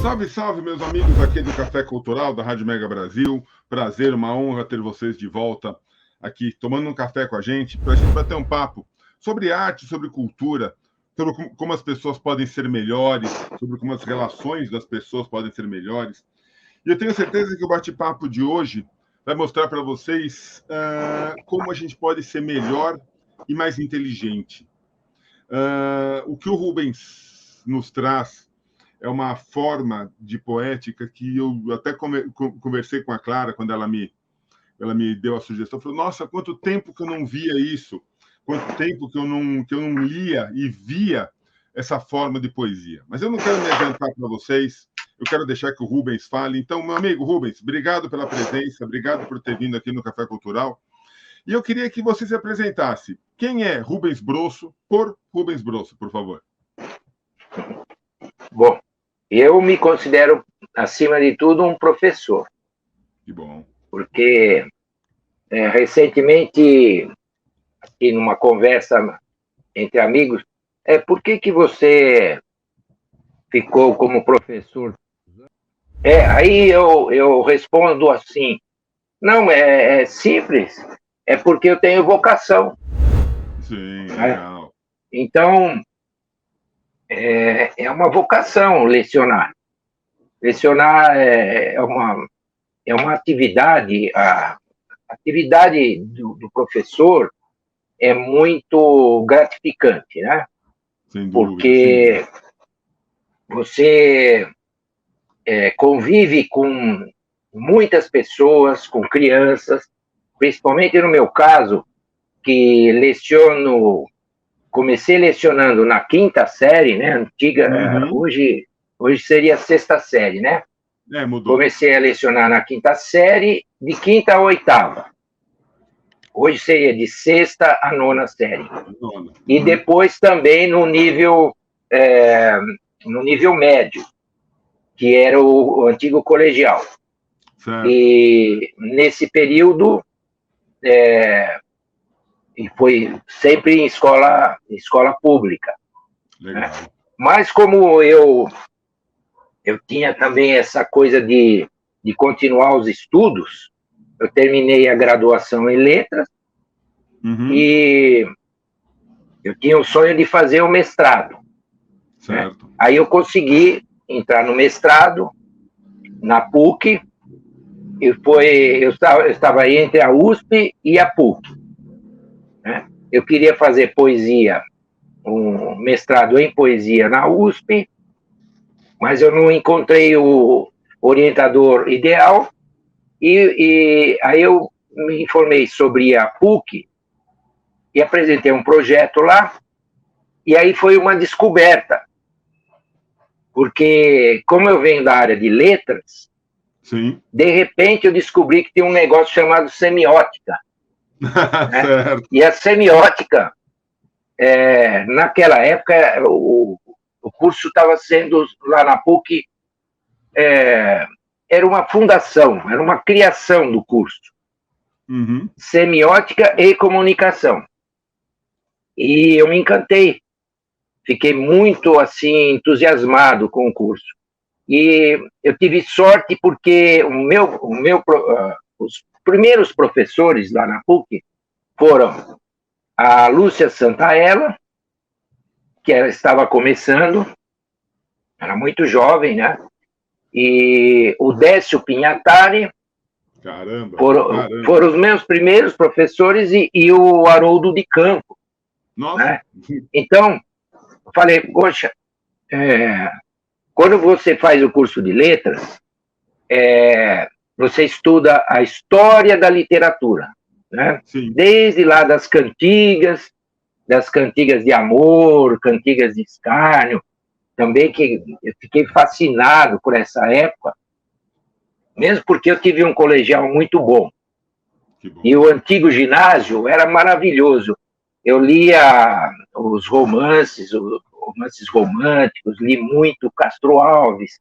Salve, salve, meus amigos aqui do Café Cultural da Rádio Mega Brasil. Prazer, uma honra ter vocês de volta aqui, tomando um café com a gente, para a gente bater um papo sobre arte, sobre cultura, sobre como as pessoas podem ser melhores, sobre como as relações das pessoas podem ser melhores. E eu tenho certeza que o bate-papo de hoje vai mostrar para vocês como a gente pode ser melhor e mais inteligente. O que o Rubens nos traz é uma forma de poética que eu até conversei com a Clara quando ela me deu a sugestão. Falou, nossa, quanto tempo que eu não via isso, quanto tempo que eu não lia e via essa forma de poesia. Mas eu não quero me adiantar para vocês, eu quero deixar que o Rubens fale. Então, meu amigo Rubens, obrigado pela presença, obrigado por ter vindo aqui no Café Cultural. E eu queria que você se apresentasse. Quem é Rubens Brosso, por Rubens Brosso, por favor? Bom, eu me considero, acima de tudo, um professor. Que bom. Porque, recentemente, aqui numa conversa entre amigos, por que você ficou como professor? Aí eu respondo assim, não, é simples, é porque eu tenho vocação. Sim, legal. Então, é uma vocação lecionar. Lecionar é uma atividade, a atividade do professor é muito gratificante, né? Sem dúvida. Porque você convive com muitas pessoas, com crianças, principalmente no meu caso, que comecei lecionando na 5ª série, né? Antiga, hoje seria a 6ª série, né? Mudou. Comecei a lecionar na 5ª série, de 5ª a 8ª. Hoje seria de 6ª a 9ª série. E depois também no nível médio, que era o antigo colegial. Certo. E nesse período, e foi sempre em escola pública. Legal. Né? Mas como eu tinha também essa coisa de continuar os estudos, eu terminei a graduação em letras e eu tinha o sonho de fazer o mestrado. Certo. Né? Aí eu consegui entrar no mestrado na PUC, eu estava aí entre a USP e a PUC. Né? Eu queria fazer poesia, um mestrado em poesia na USP, mas eu não encontrei o orientador ideal, e aí eu me informei sobre a PUC e apresentei um projeto lá, e aí foi uma descoberta, porque como eu venho da área de letras, sim, de repente eu descobri que tem um negócio chamado semiótica. Né? Certo. E a semiótica, naquela época, o curso estava sendo, lá na PUC, era uma fundação, era uma criação do curso. Semiótica e comunicação. E eu me encantei. Fiquei muito, assim, entusiasmado com o curso. E eu tive sorte porque os primeiros professores lá na PUC foram a Lúcia Santaella, que ela estava começando, era muito jovem, né? E o Décio Pinhatari. Caramba. Foram os meus primeiros professores, e o Haroldo de Campo. Nossa. Né? Então, eu falei, poxa, quando você faz o curso de letras, você estuda a história da literatura, né? Desde lá das cantigas de amor, cantigas de escárnio, também, que eu fiquei fascinado por essa época, mesmo porque eu tive um colegial muito bom. E o antigo ginásio era maravilhoso. Eu lia os romances românticos, li muito Castro Alves,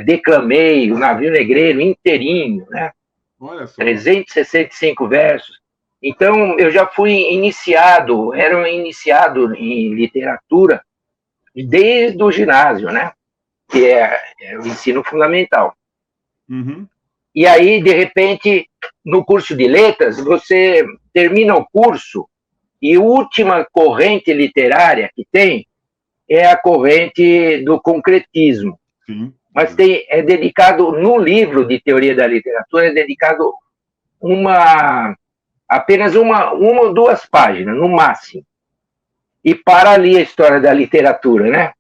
declamei o Navio Negreiro inteirinho, né? Olha só. 365 versos. Então, eu já fui iniciado, era um iniciado em literatura desde o ginásio, né? que é o ensino fundamental. Uhum. E aí, de repente, no curso de letras, você termina o curso e a última corrente literária que tem é a corrente do concretismo. Sim. Mas é dedicado, no livro de teoria da literatura, é dedicado apenas uma ou duas páginas, no máximo. E para ali a história da literatura, né?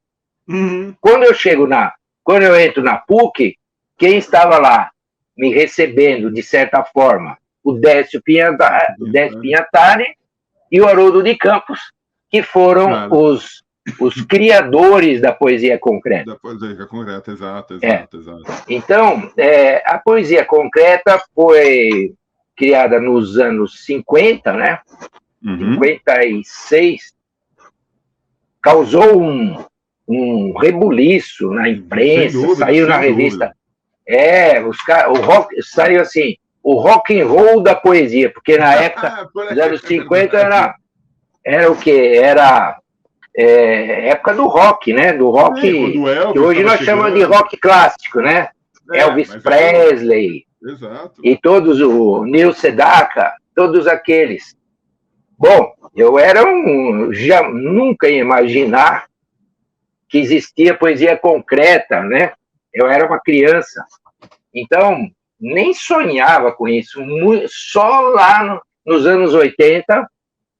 Uhum. Quando eu entro na PUC, quem estava lá me recebendo, de certa forma, o Décio Pinhatari e o Haroldo de Campos, que foram os criadores da poesia concreta. Da poesia concreta, exato. Então, a poesia concreta foi criada nos anos 50, né? 56, causou um rebuliço na imprensa, dúvida, saiu na revista. O rock saiu assim, o rock and roll da poesia, porque na época, nos anos 50, era o quê? Era época do rock, né? Do rock que hoje nós chamamos de rock clássico, né? Elvis Presley, exato. E todos, o Neil Sedaka, todos aqueles. Bom, eu já nunca ia imaginar que existia poesia concreta, né? Eu era uma criança, então nem sonhava com isso. Só lá nos anos 80,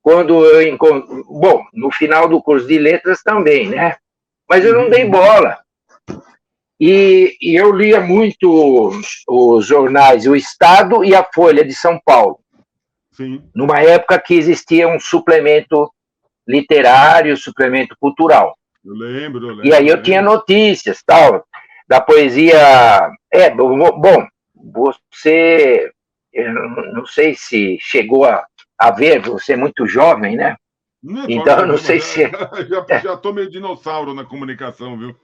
quando eu encontro... Bom, no final do curso de letras também, né? Mas eu não dei bola. E eu lia muito os jornais O Estado e a Folha de São Paulo. Sim. Numa época que existia um suplemento literário, suplemento cultural. Eu lembro. E aí eu tinha notícias, tal, da poesia... Bom, você... Eu não sei se chegou a ver, você é muito jovem, né? Então, eu não sei se... Já estou meio dinossauro na comunicação, viu?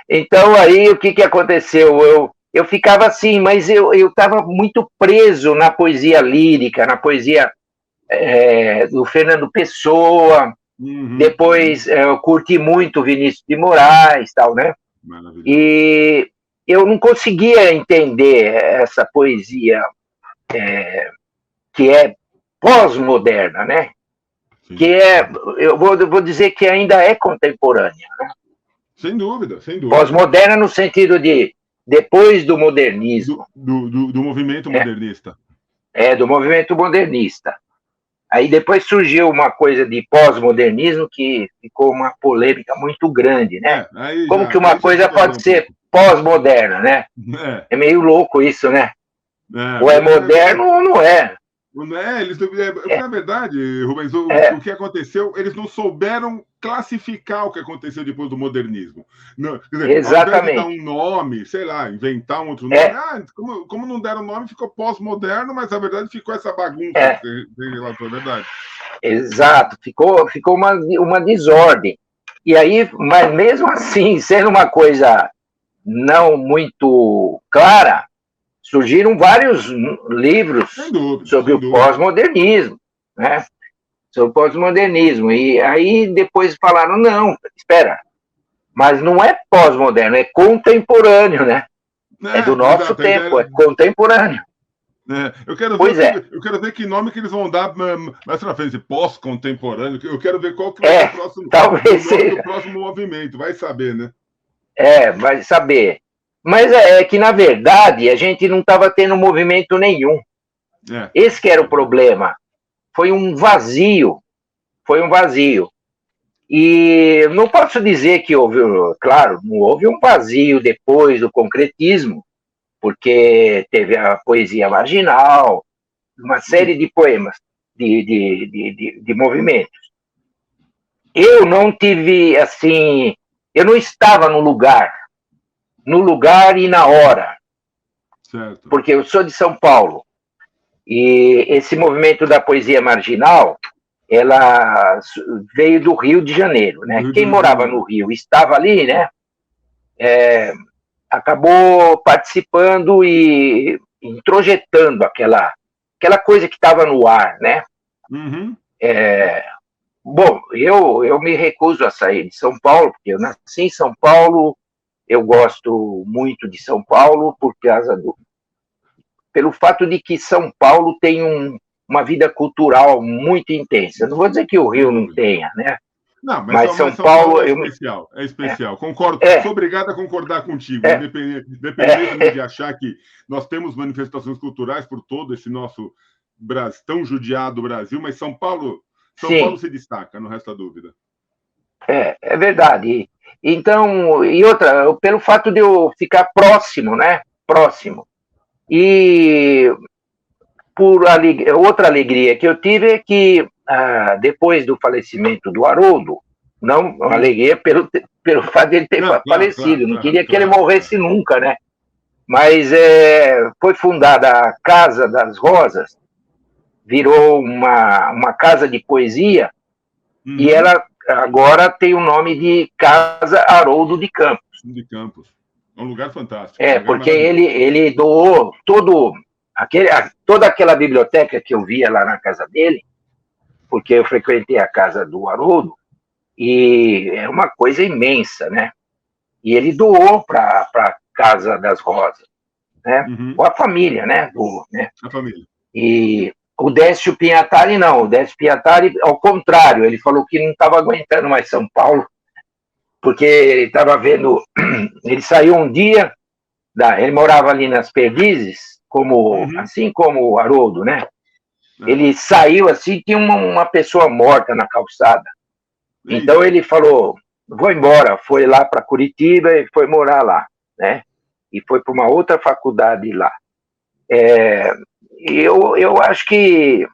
Então, aí, o que aconteceu? Eu ficava assim, mas eu estava muito preso na poesia lírica, na poesia do Fernando Pessoa. Depois, eu curti muito Vinícius de Moraes, tal, né? Maravilhoso. E eu não conseguia entender essa poesia que é pós-moderna, né? Sim. Que eu vou dizer que ainda é contemporânea, né? Sem dúvida. Pós-moderna no sentido de depois do modernismo. Do movimento modernista. Do movimento modernista. Aí depois surgiu uma coisa de pós-modernismo que ficou uma polêmica muito grande, né? Como que uma coisa pode ser pós-moderna, né? É meio louco isso, né? Ou é moderno ou não é. Na verdade, Rubens, o que aconteceu, eles não souberam classificar o que aconteceu depois do modernismo. Não, quer dizer, exatamente. Ao invés de dar um nome, sei lá, inventar um outro nome, como não deram nome, ficou pós-moderno, mas na verdade ficou essa bagunça que você relatou, é verdade. Exato, ficou uma desordem. E aí, mas mesmo assim, sendo uma coisa não muito clara, surgiram vários livros sobre o pós-modernismo, né? Sobre o pós-modernismo. E aí depois falaram, não, espera, mas não é pós-moderno, é contemporâneo, né? É do nosso tempo, é contemporâneo. Eu quero ver que nome que eles vão dar mais pra frente, pós-contemporâneo. Eu quero ver qual que vai ser o próximo movimento, vai saber, né? Vai saber. Mas é que, na verdade, a gente não estava tendo movimento nenhum. Esse que era o problema. Foi um vazio. E não posso dizer que houve, claro, não houve um vazio depois do concretismo, porque teve a poesia marginal, uma série de poemas, de movimentos. Eu não tive, assim, eu não estava no lugar e na hora. Certo. Porque eu sou de São Paulo. E esse movimento da poesia marginal, ela veio do Rio de Janeiro, né? Quem morava no Rio estava ali, né? Acabou participando e introjetando aquela coisa que estava no ar, né? Uhum. Bom, eu me recuso a sair de São Paulo, porque eu nasci em São Paulo, eu gosto muito de São Paulo pelo fato de que São Paulo tem uma vida cultural muito intensa. Não vou dizer que o Rio não tenha, né? Não, mas São São Paulo é especial, é especial. Concordo, sou obrigado a concordar contigo, independentemente de achar que nós temos manifestações culturais por todo esse nosso tão judiado Brasil, mas São Paulo se destaca, não resta dúvida. É verdade. Então, e outra, pelo fato de eu ficar próximo, né? Próximo. E outra alegria que eu tive é que, depois do falecimento do Haroldo, não alegria pelo fato de ele ter falecido, não queria que ele morresse nunca, né? Mas foi fundada a Casa das Rosas, virou uma casa de poesia, e ela agora tem o nome de Casa Haroldo de Campos. De Campos. É um lugar fantástico. Porque ele doou toda aquela biblioteca que eu via lá na casa dele, porque eu frequentei a casa do Haroldo, e é uma coisa imensa, né? E ele doou para a Casa das Rosas, né? Ou a família, né? A família. E o Décio Pinhatari não, o Décio Pinhatari, ao contrário, ele falou que não estava aguentando mais São Paulo, porque ele estava vendo, ele saiu um dia, ele morava ali nas Perdizes, assim como o Haroldo, né? Ele saiu assim, tinha uma pessoa morta na calçada. Então ele falou, vou embora, foi lá para Curitiba e foi morar lá, né? E foi para uma outra faculdade lá. Eu acho que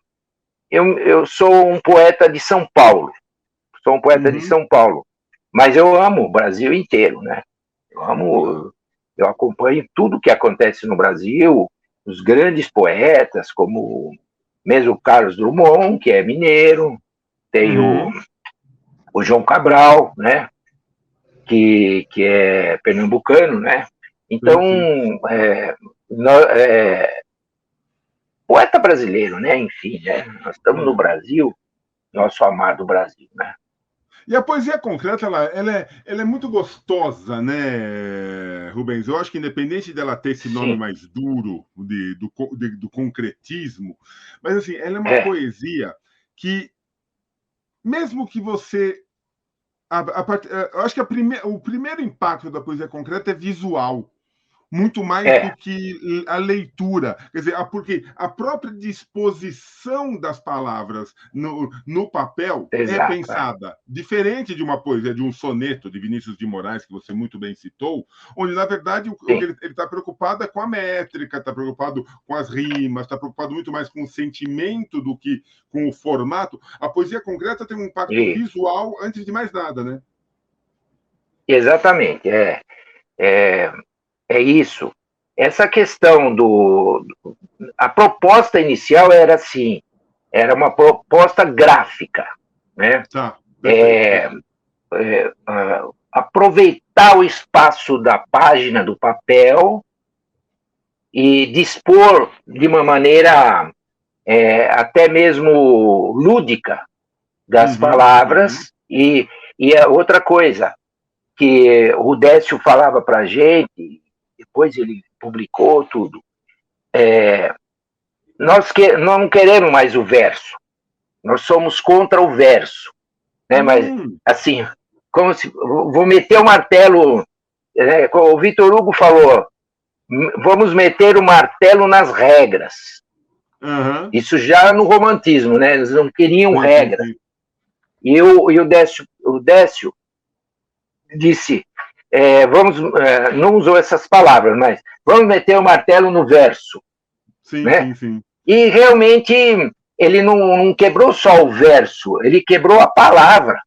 eu sou um poeta de São Paulo, de São Paulo, mas eu amo o Brasil inteiro, né? Eu acompanho tudo que acontece no Brasil, os grandes poetas, como mesmo Carlos Drummond, que é mineiro, tem o João Cabral, né? Que é pernambucano, né? Então, poeta brasileiro, né? Enfim, né? Nós estamos no Brasil, nosso amado Brasil, né? E a poesia concreta, ela é muito gostosa, né, Rubens? Eu acho que independente dela ter esse nome mais duro do concretismo, mas assim, ela é uma poesia que, mesmo que você... eu acho que o primeiro impacto da poesia concreta é visual, muito mais do que a leitura. Quer dizer, porque a própria disposição das palavras no papel é pensada. Diferente de uma poesia, de um soneto de Vinícius de Moraes, que você muito bem citou, onde, na verdade, ele está preocupado com a métrica, está preocupado com as rimas, está preocupado muito mais com o sentimento do que com o formato. A poesia concreta tem um impacto visual antes de mais nada, né? Exatamente. É isso. Essa questão a proposta inicial era assim, era uma proposta gráfica, né? Aproveitar o espaço da página do papel e dispor de uma maneira até mesmo lúdica das palavras. E a outra coisa que o Décio falava para a gente, depois ele publicou tudo, nós não queremos mais o verso, nós somos contra o verso, né? Mas, assim, como se vou meter o martelo, né? O Victor Hugo falou, vamos meter o martelo nas regras. Isso já no romantismo, né? Eles não queriam regra. E o Décio disse, não usou essas palavras, mas vamos meter o martelo no verso. Né? Sim. E realmente ele não quebrou só o verso, ele quebrou a palavra.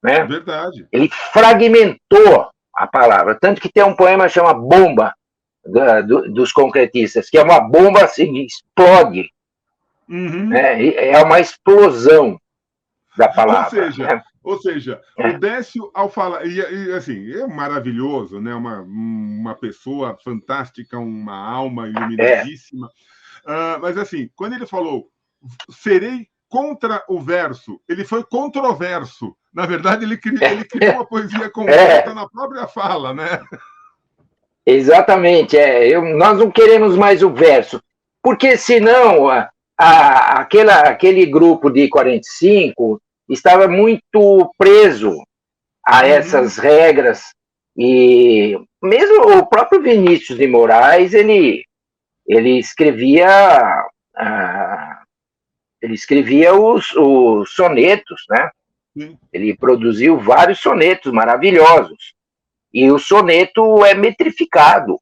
Né? Verdade. Ele fragmentou a palavra. Tanto que tem um poema que chama Bomba, dos concretistas, que é uma bomba assim, explode. Né? É uma explosão da palavra. Ou seja, o Décio, ao falar... E assim, é maravilhoso, né? Uma pessoa fantástica, uma alma iluminadíssima. Mas assim, quando ele falou, serei contra o verso, ele foi controverso. Na verdade, ele criou uma poesia completa na própria fala, né? Exatamente. Nós não queremos mais o verso, porque senão aquele grupo de 45 estava muito preso a essas regras, e mesmo o próprio Vinícius de Moraes, ele escrevia os sonetos, né? Sim. Ele produziu vários sonetos maravilhosos, e o soneto é metrificado,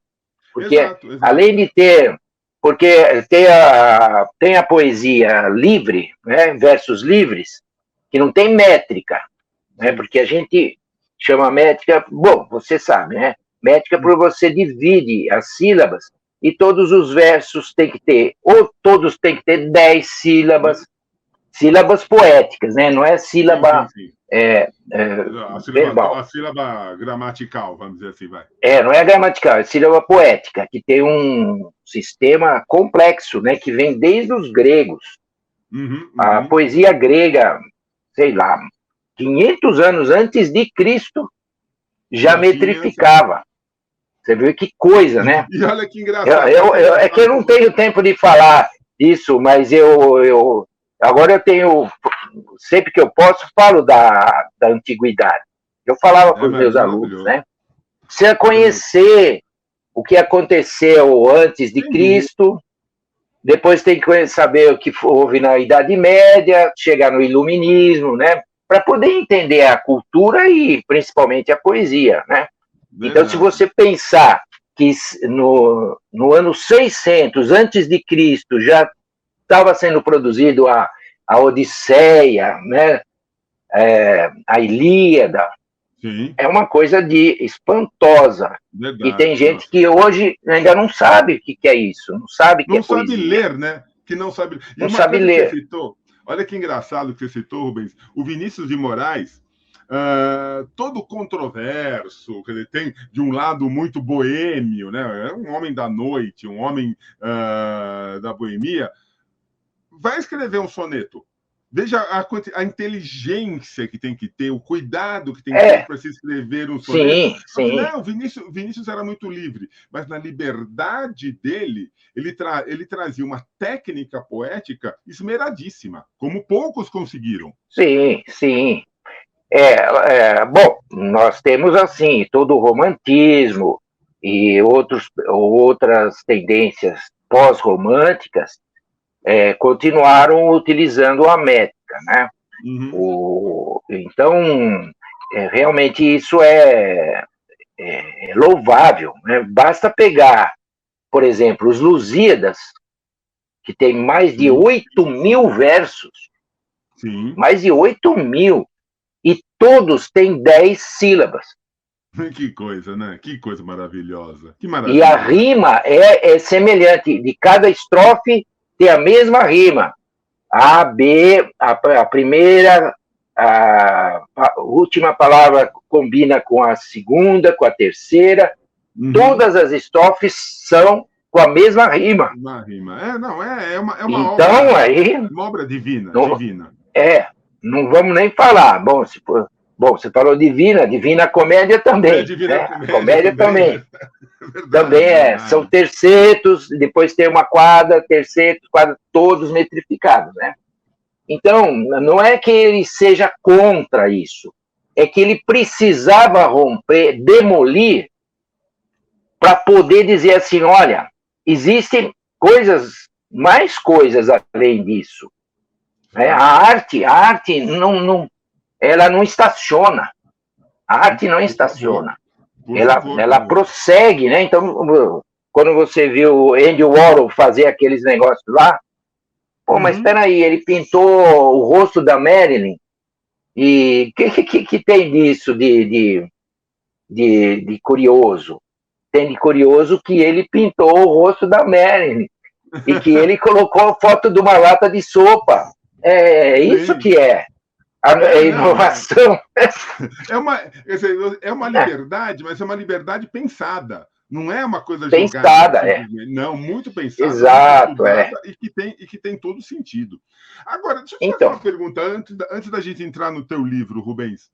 porque Exato. além de ter, porque tem a poesia livre, né, versos livres, que não tem métrica, né, porque a gente chama métrica, bom, você sabe, né? Métrica porque você divide as sílabas e todos os versos têm que ter, ou todos têm que ter 10 sílabas, sílabas poéticas, né? Não é sílaba, sim. verbal. A sílaba gramatical, vamos dizer assim, vai. Não é gramatical, é sílaba poética, que tem um sistema complexo, né? Que vem desde os gregos. A poesia grega, sei lá, 500 anos antes de Cristo, já metrificava. Você viu que coisa, né? E olha que engraçado. É que eu não tenho tempo de falar isso, mas agora eu tenho, sempre que eu posso, falo da antiguidade. Eu falava para os meus alunos, né? Precisa conhecer o que aconteceu antes de Cristo, depois tem que saber o que houve na Idade Média, chegar no Iluminismo, né? Para poder entender a cultura e principalmente a poesia, né? Então, se você pensar que no ano 600 antes de Cristo já estava sendo produzido a Odisseia, né? A Ilíada, sim, é uma coisa de espantosa. Verdade, e tem gente que hoje ainda não sabe o que é isso, não sabe o que é poesia. Não sabe ler, né? Que não sabe. Não sabe ler. Que você citou, olha que engraçado que você citou, Rubens. O Vinícius de Moraes, todo controverso, quer dizer, tem de um lado muito boêmio, né? É um homem da noite, um homem da boemia, vai escrever um soneto. Veja a inteligência que tem que ter, o cuidado que tem que ter para se escrever um soneto. Sim. Não, Vinícius era muito livre, mas na liberdade dele, ele trazia uma técnica poética esmeradíssima, como poucos conseguiram. Sim. Bom, nós temos assim todo o romantismo e outras tendências pós-românticas continuaram utilizando a métrica, né? Então, realmente isso é louvável, né? Basta pegar, por exemplo, os Lusíadas, que tem mais de 8.000 versos, mais de 8.000, e todos têm 10 sílabas. Que coisa, né? Que coisa maravilhosa. Que E a rima é semelhante, de cada estrofe tem a mesma rima. A, B, a primeira, a última palavra combina com a segunda, com a terceira. Todas as estrofes são com a mesma rima. Uma rima. É uma então, obra, aí, uma obra divina. Não vamos nem falar. Bom, você falou divina comédia também. Divina comédia também. Também são tercetos, depois tem uma quadra, tercetos, quadra, todos metrificados, né? Então, não é que ele seja contra isso, é que ele precisava romper, demolir, para poder dizer assim, olha, existem mais coisas além disso. A arte ela não estaciona. A arte não estaciona. Ela prossegue, né? Então, quando você viu o Andy Warhol fazer aqueles negócios lá, mas espera aí, ele pintou o rosto da Marilyn, e o que tem disso de curioso? Tem de curioso que ele pintou o rosto da Marilyn, e que ele colocou a foto de uma lata de sopa. Isso que é. A inovação. É uma liberdade, mas é uma liberdade pensada. Não é uma coisa pensada, jogada. Não, muito pensada. Exato, E que tem todo sentido. Agora, deixa eu te fazer Então, uma pergunta, antes da gente entrar no teu livro, Rubens.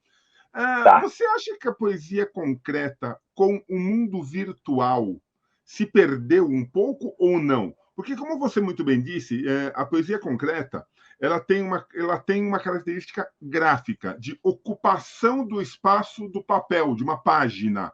tá. Você acha que a poesia concreta com o mundo virtual se perdeu um pouco ou não? Porque, como você muito bem disse, a poesia concreta ela tem uma característica gráfica de ocupação do espaço do papel, de uma página.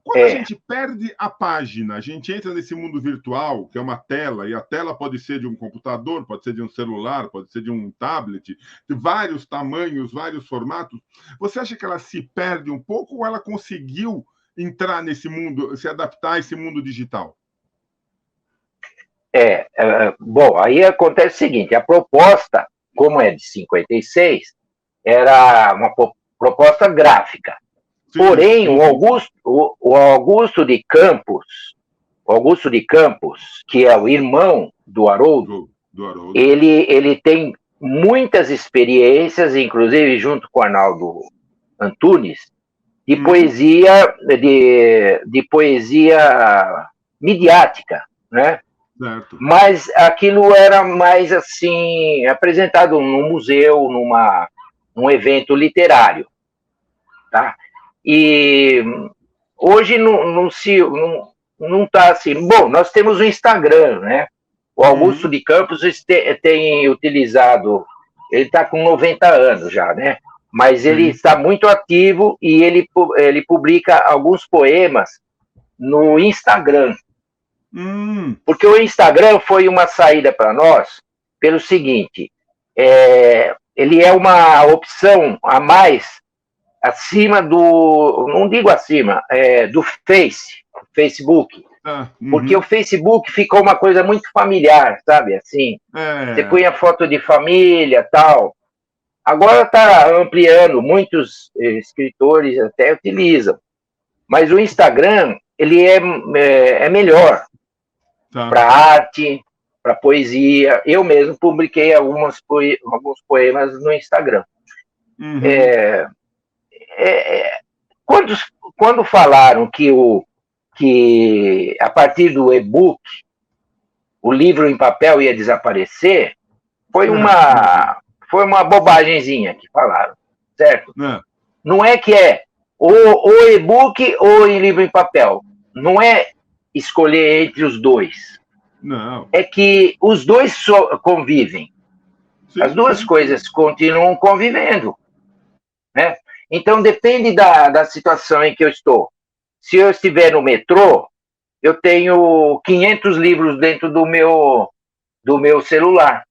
Quando a gente perde a página, a gente entra nesse mundo virtual, que é uma tela, e a tela pode ser de um computador, pode ser de um celular, pode ser de um tablet, de vários tamanhos, vários formatos. Você acha que ela se perde um pouco ou ela conseguiu entrar nesse mundo, se adaptar a esse mundo digital? Bom, aí acontece o seguinte, a proposta, como é de 56, era uma proposta gráfica. Sim, porém, sim. O Augusto de Campos, que é o irmão do Haroldo, ele tem muitas experiências, inclusive junto com o Arnaldo Antunes, de poesia, de poesia midiática, né? Certo. Mas aquilo era mais assim, apresentado num museu, num evento literário, tá? E hoje não está assim. Bom, nós temos o Instagram, né? O Augusto de Campos tem utilizado, ele está com 90 anos já, né? Mas ele está muito ativo e ele publica alguns poemas no Instagram. Porque o Instagram foi uma saída para nós pelo seguinte, ele é uma opção a mais acima não digo acima, do Facebook. Porque o Facebook ficou uma coisa muito familiar, sabe? Assim, você punha foto de família, tal. Agora está ampliando, muitos escritores até utilizam. Mas o Instagram, ele é melhor. Para arte, para poesia. Eu mesmo publiquei alguns poemas no Instagram. Quando falaram que a partir do e-book o livro em papel ia desaparecer, foi uma bobagemzinha que falaram, certo? Não é que ou e-book ou em livro em papel. Não é escolher entre os dois. Não. É que os dois convivem. Sim, as duas coisas continuam convivendo. Né? Então, depende da situação em que eu estou. Se eu estiver no metrô, eu tenho 500 livros dentro do meu celular.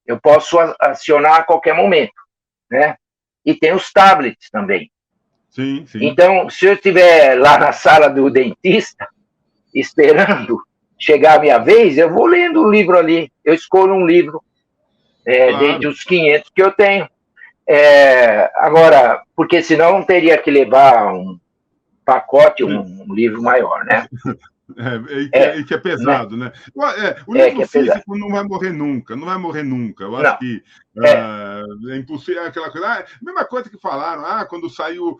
Eu posso acionar a qualquer momento. Né? E tem os tablets também. Sim. Então, se eu estiver lá na sala do dentista, esperando chegar a minha vez, eu vou lendo o livro ali. Eu escolho um livro dentre os 500 que eu tenho. Agora, porque senão teria que levar um pacote, um livro maior, né? E que é pesado, né? O livro físico não vai morrer nunca, Eu acho que é impossível, aquela coisa. Mesma coisa que falaram, quando saiu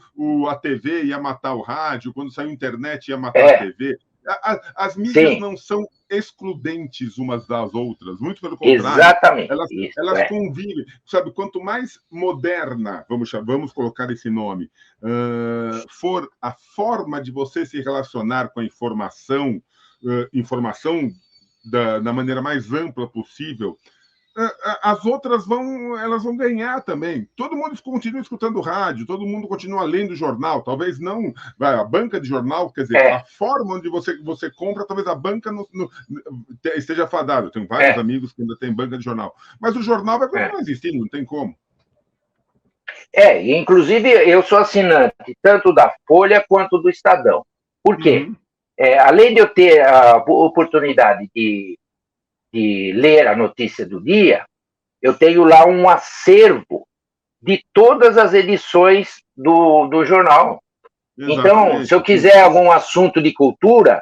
a TV ia matar o rádio, quando saiu a internet ia matar a TV. As mídias não são excludentes umas das outras, muito pelo contrário. Exatamente. Elas convivem. Sabe, quanto mais moderna, vamos colocar esse nome, for a forma de você se relacionar com a informação da maneira mais ampla possível, as outras elas vão ganhar também. Todo mundo continua escutando rádio, todo mundo continua lendo jornal, talvez não a banca de jornal, quer dizer, a forma onde você compra, talvez a banca esteja fadada. Eu tenho vários amigos que ainda têm banca de jornal, mas o jornal vai continuar existindo, não tem como. Inclusive eu sou assinante tanto da Folha quanto do Estadão. Por quê? Além de eu ter a oportunidade de ler a notícia do dia, eu tenho lá um acervo de todas as edições do jornal. Exatamente. Então, se eu quiser algum assunto de cultura,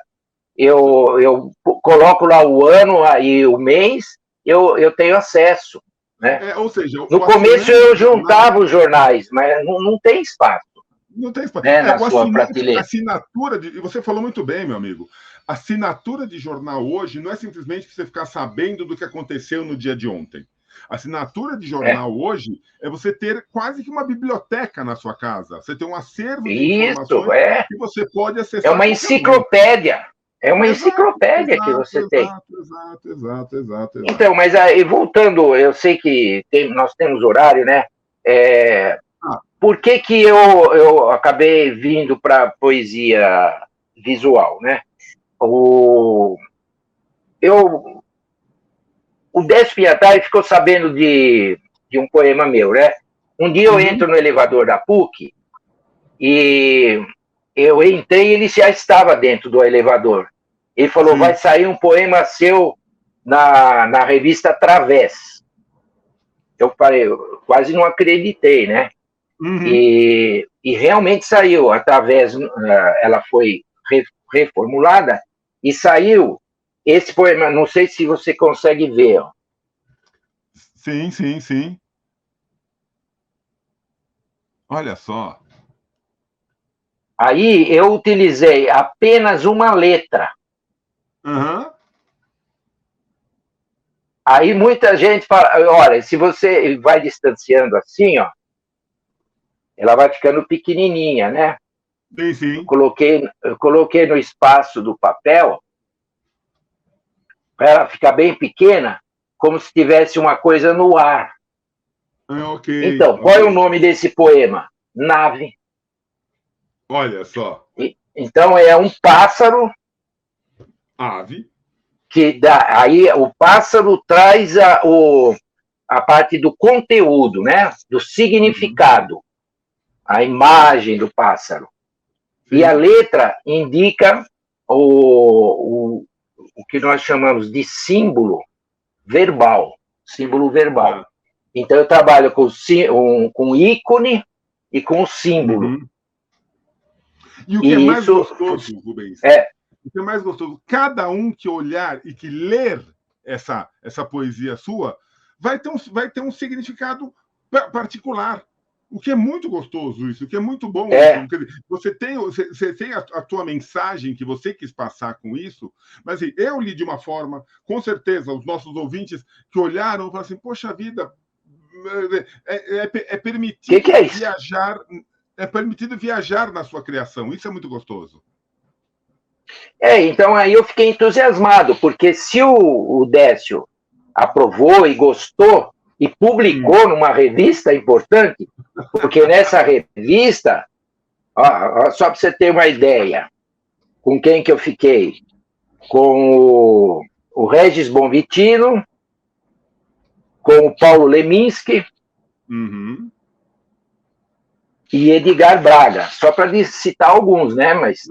eu coloco lá o ano e o mês, eu tenho acesso. Né? Ou seja, no começo eu juntava os jornais, mas não tem espaço. Não tem espaço. né, na sua prateleira. Assinatura e você falou muito bem, meu amigo. Assinatura de jornal hoje não é simplesmente você ficar sabendo do que aconteceu no dia de ontem. Assinatura de jornal hoje é você ter quase que uma biblioteca na sua casa. Você tem um acervo de informações que você pode acessar. É uma enciclopédia. É uma enciclopédia que você tem. Exato. Então, mas aí, voltando, eu sei que nós temos horário, né? Por que eu acabei vindo para poesia visual, né? O Décio Pinatari ficou sabendo de um poema meu, né? Um dia eu entro no elevador da PUC e eu entrei e ele já estava dentro do elevador. Ele falou, vai sair um poema seu na revista Través. Eu falei, eu quase não acreditei, né? E realmente saiu. A Través, ela foi reformulada e saiu esse poema. Não sei se você consegue ver. Ó. Sim. Olha só. Aí eu utilizei apenas uma letra. Aí muita gente fala, olha, se você vai distanciando assim, ó, ela vai ficando pequenininha, né? Sim. Eu coloquei no espaço do papel para ela ficar bem pequena, como se tivesse uma coisa no ar. Então, qual é o nome desse poema? Nave. Olha só. Então, é um pássaro. Ave. Aí o pássaro traz a parte do conteúdo, né? Do significado. A imagem do pássaro. Sim. E a letra indica o que nós chamamos de símbolo verbal. Símbolo verbal. Então, eu trabalho com ícone e com símbolo. E o que é mais gostoso, Rubens? O que é mais gostoso? Cada um que olhar e que ler essa poesia sua vai ter um significado particular. O que é muito gostoso isso, o que é muito bom. Você tem a tua mensagem que você quis passar com isso, mas assim, eu li de uma forma, com certeza, os nossos ouvintes que olharam e falaram assim, poxa vida, é permitido viajar, é permitido viajar na sua criação, isso é muito gostoso. Então aí eu fiquei entusiasmado, porque se o Décio aprovou e gostou, e publicou numa revista importante, porque nessa revista, só para você ter uma ideia, com quem que eu fiquei? Com o Regis Bonvitino, com o Paulo Leminski e Edgar Braga, só para citar alguns, né? Mas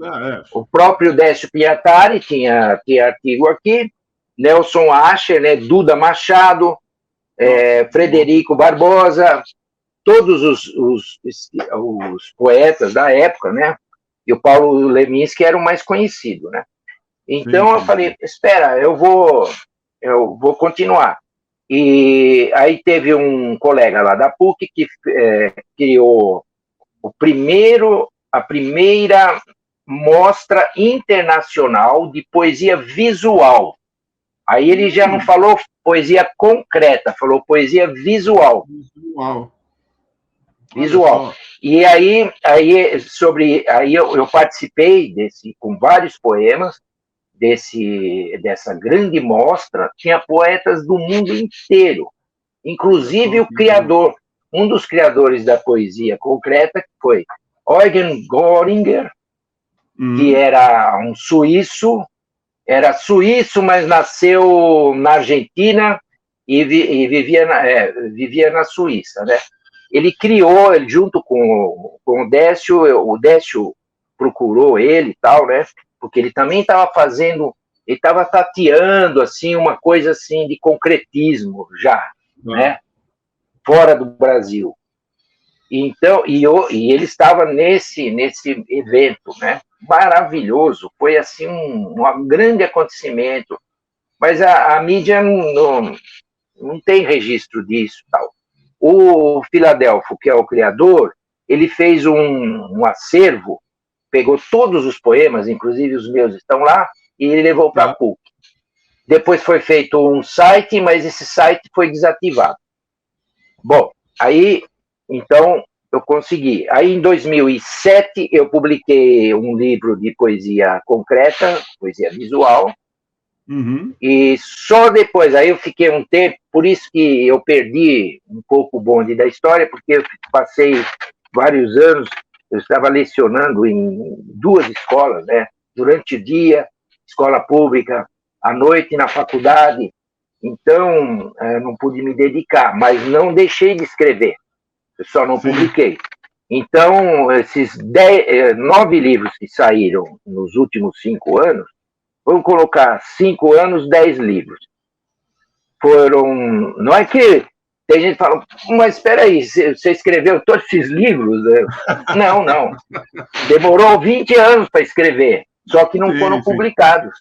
o próprio Décio Pinatari tinha artigo aqui, Nelson Ascher, né? Duda Machado, Frederico Barbosa, todos os poetas da época, né? E o Paulo Leminski era o mais conhecido, né? Então eu falei, espera, eu vou continuar. E aí teve um colega lá da PUC que criou a primeira mostra internacional de poesia visual. Aí ele já não falou poesia concreta, falou poesia visual. Visual. E aí eu participei com vários poemas dessa grande mostra. Tinha poetas do mundo inteiro, inclusive o criador, um dos criadores da poesia concreta, que foi Eugen Göringer, que era um suíço. Era suíço, mas nasceu na Argentina e vivia na Suíça, né? Ele criou, junto com o Décio procurou ele e tal, né? Porque ele também estava ele estava tateando, assim, uma coisa assim de concretismo já, né? Fora do Brasil. Então, e ele estava nesse evento, né? Maravilhoso, foi assim um grande acontecimento, mas a mídia não tem registro disso, tal. O Filadelfo, que é o criador, ele fez um acervo, pegou todos os poemas, inclusive os meus estão lá, e ele levou para a PUC. Depois foi feito um site, mas esse site foi desativado. Bom, aí, então, eu consegui. Aí, em 2007, eu publiquei um livro de poesia concreta, poesia visual, e só depois, aí eu fiquei um tempo, por isso que eu perdi um pouco o bonde da história, porque eu passei vários anos, eu estava lecionando em 2 escolas, né? Durante o dia, escola pública, à noite na faculdade, então não pude me dedicar, mas não deixei de escrever, eu só não publiquei. Então, esses 9 livros que saíram nos últimos 5 anos, vamos colocar 5 anos, 10 livros. Foram, não é que tem gente que fala, mas espera aí, você escreveu todos esses livros? Não, não. Demorou 20 anos para escrever, só que não foram publicados.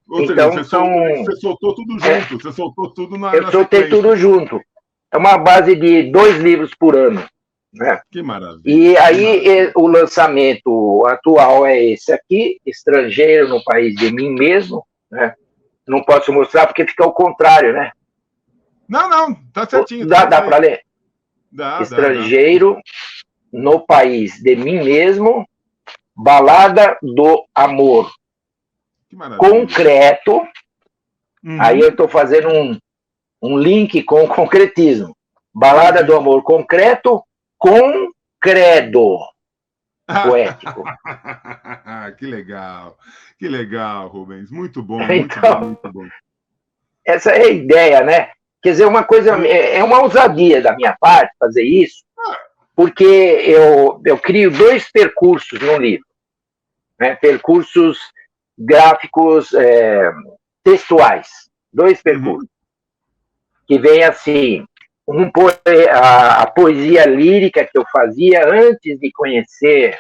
Ou então, seja, você soltou tudo junto, você soltou tudo na Eu soltei tudo junto. É uma base de 2 livros por ano. Né? Que maravilha. E aí o lançamento atual é esse aqui, Estrangeiro no País de Mim Mesmo. Né? Não posso mostrar porque fica ao contrário, né? Não, tá certinho. Dá para ler? Dá. Estrangeiro no País de Mim Mesmo, Balada do Amor. Que maravilha. Concreto. Aí eu estou fazendo um link com o concretismo. Balada do Amor concreto com credo poético. Que legal, Rubens. Muito bom, muito bom. Essa é a ideia, né? Quer dizer, uma coisa, é uma ousadia da minha parte fazer isso, porque eu crio 2 percursos no livro, né? Percursos gráficos textuais, 2 percursos, que vem assim, a poesia lírica que eu fazia antes de conhecer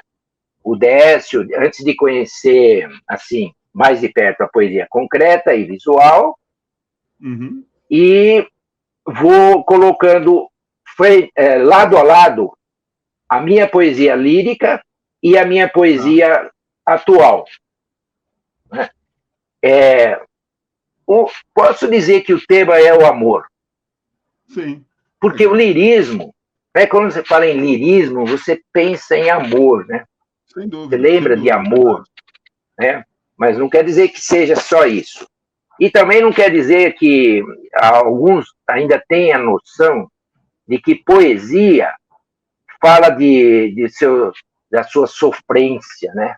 o Décio, antes de conhecer, assim, mais de perto a poesia concreta e visual, e vou colocando lado a lado a minha poesia lírica e a minha poesia atual. Posso dizer que o tema é o amor. Sim. Porque o lirismo, né, quando você fala em lirismo, você pensa em amor, né? Sem dúvida. Você lembra de amor, né? Mas não quer dizer que seja só isso. E também não quer dizer que alguns ainda têm a noção de que poesia fala da sua sofrência, né?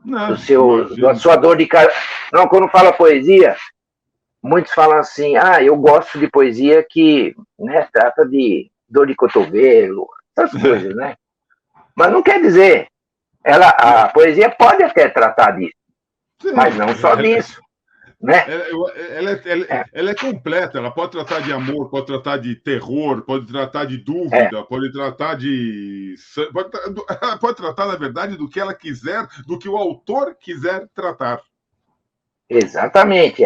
Da sua dor de cara. Não, quando fala poesia, muitos falam assim, eu gosto de poesia que, né, trata de dor de cotovelo, essas coisas, né? Mas não quer dizer. A poesia pode até tratar disso, mas não só disso. Né? Ela é completa, ela pode tratar de amor, pode tratar de terror, pode tratar de dúvida, pode tratar de. Pode tratar, na verdade, do que ela quiser, do que o autor quiser tratar. Exatamente,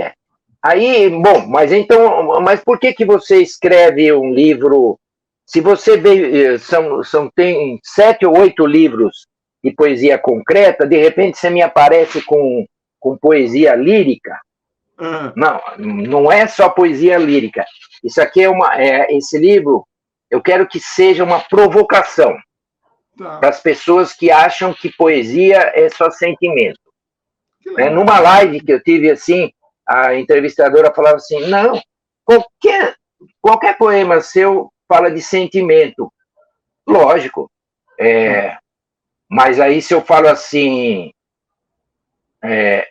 Aí, bom, mas por que você escreve um livro? Se você vê, tem 7 ou 8 livros de poesia concreta, de repente você me aparece com poesia lírica. Não é só poesia lírica. Isso aqui esse livro, eu quero que seja uma provocação para as pessoas que acham que poesia é só sentimento. Numa live que eu tive assim, a entrevistadora falava assim, não, qualquer poema seu fala de sentimento. Lógico. Mas aí se eu falo assim,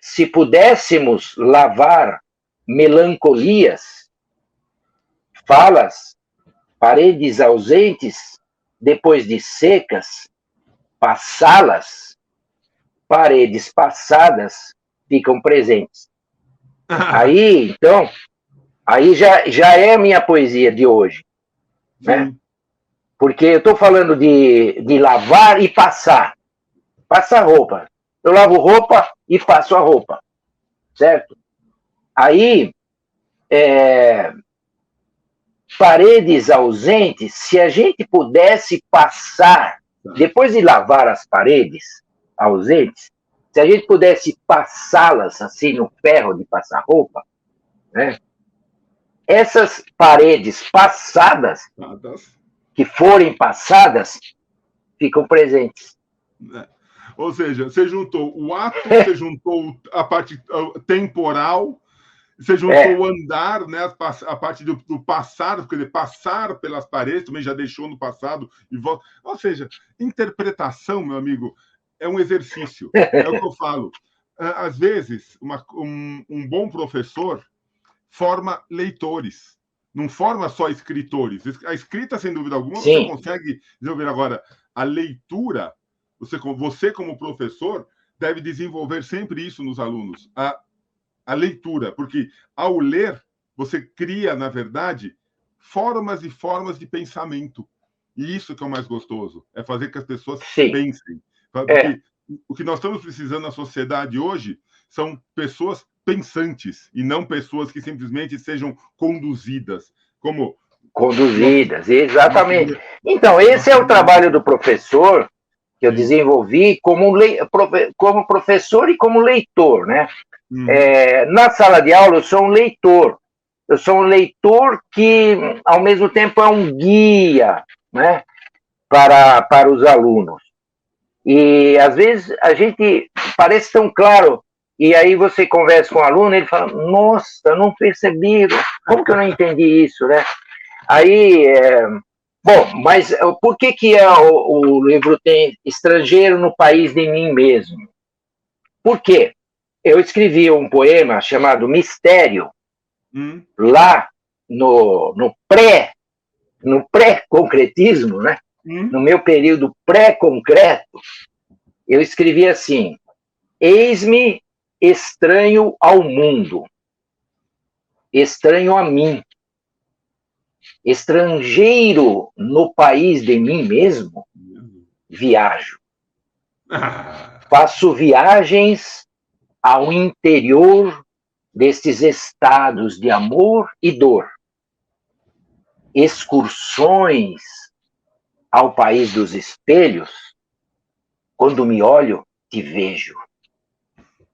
se pudéssemos lavar melancolias, falas, paredes ausentes, depois de secas, passá-las, paredes passadas ficam presentes. Aí, então, já é a minha poesia de hoje, né? Porque eu estou falando de lavar e passar roupa. Eu lavo roupa e passo a roupa, certo? Aí, paredes ausentes, se a gente pudesse passar depois de lavar as paredes ausentes, se a gente pudesse passá-las assim no ferro de passar roupa, né? Essas paredes passadas, que forem passadas, ficam presentes. Ou seja, você juntou o ato, você juntou a parte temporal, você juntou o andar, né, a parte do passar, quer dizer, passar pelas paredes, também já deixou no passado e volta. Ou seja, interpretação, meu amigo, é um exercício. É o que eu falo. Às vezes, um bom professor forma leitores, não forma só escritores. A escrita, sem dúvida alguma, você consegue desenvolver. Agora, a leitura, você como professor, deve desenvolver sempre isso nos alunos, a leitura, porque ao ler, você cria, na verdade, formas e formas de pensamento. E isso que é o mais gostoso, é fazer que as pessoas pensem. Porque o que nós estamos precisando na sociedade hoje são pessoas pensantes e não pessoas que simplesmente sejam conduzidas. Conduzidas, exatamente. Então, esse é o trabalho do professor que eu desenvolvi como professor e como leitor, né? Na sala de aula, eu sou um leitor. Eu sou um leitor que, ao mesmo tempo, é um guia, né, para os alunos. E, às vezes, a gente parece tão claro, e aí você conversa com o aluno, ele fala, nossa, eu não percebi, como que eu não entendi isso, né? Aí, bom, mas por que o livro tem Estrangeiro no País de Mim Mesmo? Por quê? Eu escrevi um poema chamado Mistério, lá no pré-concretismo, né? No meu período pré-concreto, eu escrevi assim, eis-me estranho ao mundo, estranho a mim, estrangeiro no país de mim mesmo, viajo. Faço viagens ao interior destes estados de amor e dor. Excursões ao país dos espelhos. Quando me olho, te vejo.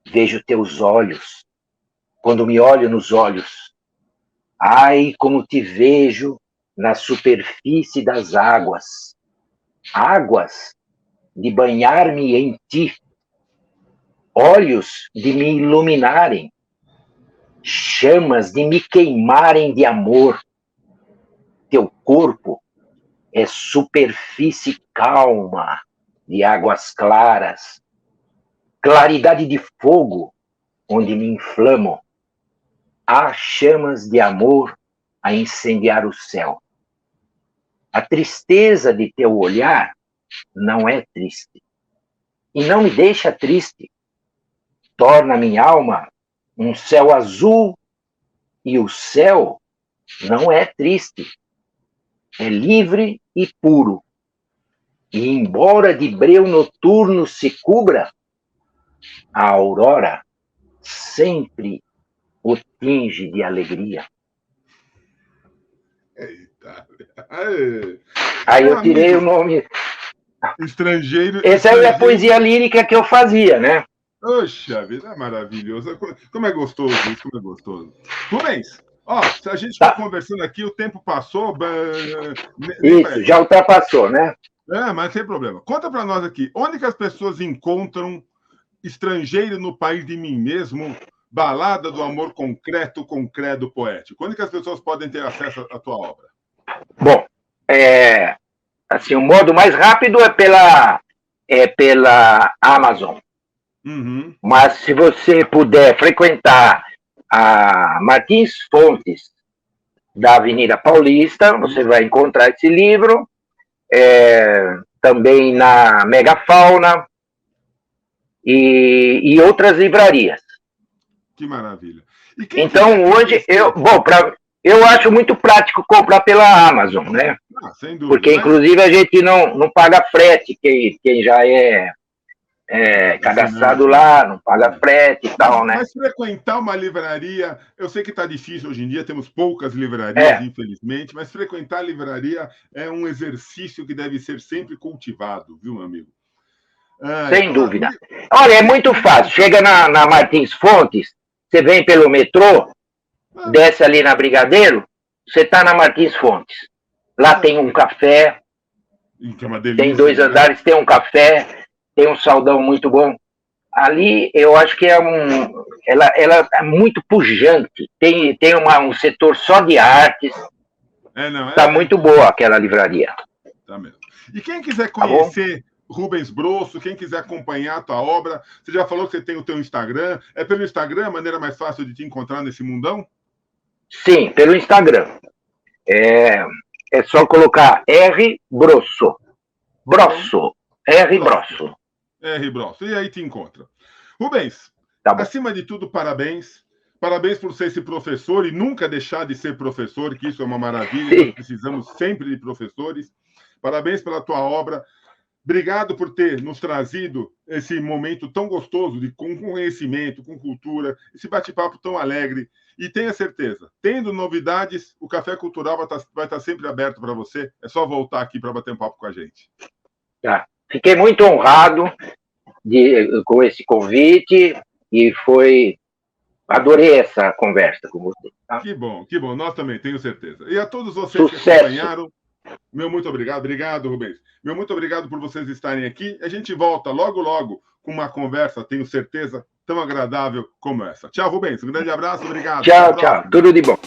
Vejo teus olhos. Quando me olho nos olhos, ai, como te vejo na superfície das águas. Águas de banhar-me em ti. Olhos de me iluminarem. Chamas de me queimarem de amor. Teu corpo é superfície calma de águas claras. Claridade de fogo onde me inflamo. Há chamas de amor a incendiar o céu. A tristeza de teu olhar não é triste. E não me deixa triste. Torna minha alma um céu azul, e o céu não é triste. É livre e puro. E embora de breu noturno se cubra, a aurora sempre o tinge de alegria. Eita. Aí eu tirei o nome... Estrangeiro. Essa é a poesia lírica que eu fazia, né? Poxa vida, é maravilhoso. Como é gostoso isso, como é gostoso. Rubens, ó, se a gente está conversando aqui, o tempo passou. Isso, já ultrapassou, né? Mas sem problema. Conta para nós aqui, onde que as pessoas encontram Estrangeiro no País de Mim Mesmo, Balada do Amor Concreto com Credo Poético? Onde que as pessoas podem ter acesso à tua obra? Bom, assim, o modo mais rápido é pela Amazon. Mas se você puder frequentar a Martins Fontes da Avenida Paulista, você vai encontrar esse livro, também na Megafauna e outras livrarias. Que maravilha. Então, hoje, eu acho muito prático comprar pela Amazon, né? Sem dúvida. Porque, inclusive, a gente não paga frete, quem já é cadastrado lá, não paga frete e tal, né? Mas frequentar uma livraria, eu sei que está difícil hoje em dia, temos poucas livrarias, infelizmente, mas frequentar a livraria é um exercício que deve ser sempre cultivado, viu, meu amigo? Sem dúvida. Olha, é muito fácil. Chega na Martins Fontes, você vem pelo metrô, desce ali na Brigadeiro, você está na Martins Fontes. Lá tem um café, que é uma delícia, tem 2 andares, tem um café, tem um saldão muito bom. Ali, eu acho que ela é muito pujante. Tem um setor só de artes. Está muito boa aquela livraria. Tá mesmo. E quem quiser conhecer Rubens Brosso, quem quiser acompanhar a tua obra, você já falou que você tem o teu Instagram. É pelo Instagram a maneira mais fácil de te encontrar nesse mundão? Sim, pelo Instagram. É só colocar R Brosso. Brosso. R Brosso. R Brosso. E aí te encontra. Rubens, acima de tudo, parabéns. Parabéns por ser esse professor e nunca deixar de ser professor, que isso é uma maravilha. Sim. Nós precisamos sempre de professores. Parabéns pela tua obra. Obrigado por ter nos trazido esse momento tão gostoso com conhecimento, com cultura, esse bate-papo tão alegre. E tenha certeza, tendo novidades, o Café Cultural vai estar sempre aberto para você. É só voltar aqui para bater um papo com a gente. Fiquei muito honrado com esse convite e adorei essa conversa com você. Tá? Que bom. Nós também, tenho certeza. E a todos vocês que acompanharam, meu muito obrigado. Obrigado, Rubens. Meu muito obrigado por vocês estarem aqui. A gente volta logo, logo com uma conversa, tenho certeza, tão agradável como essa. Tchau, Rubens. Um grande abraço. Obrigado. Tchau. Tudo de bom.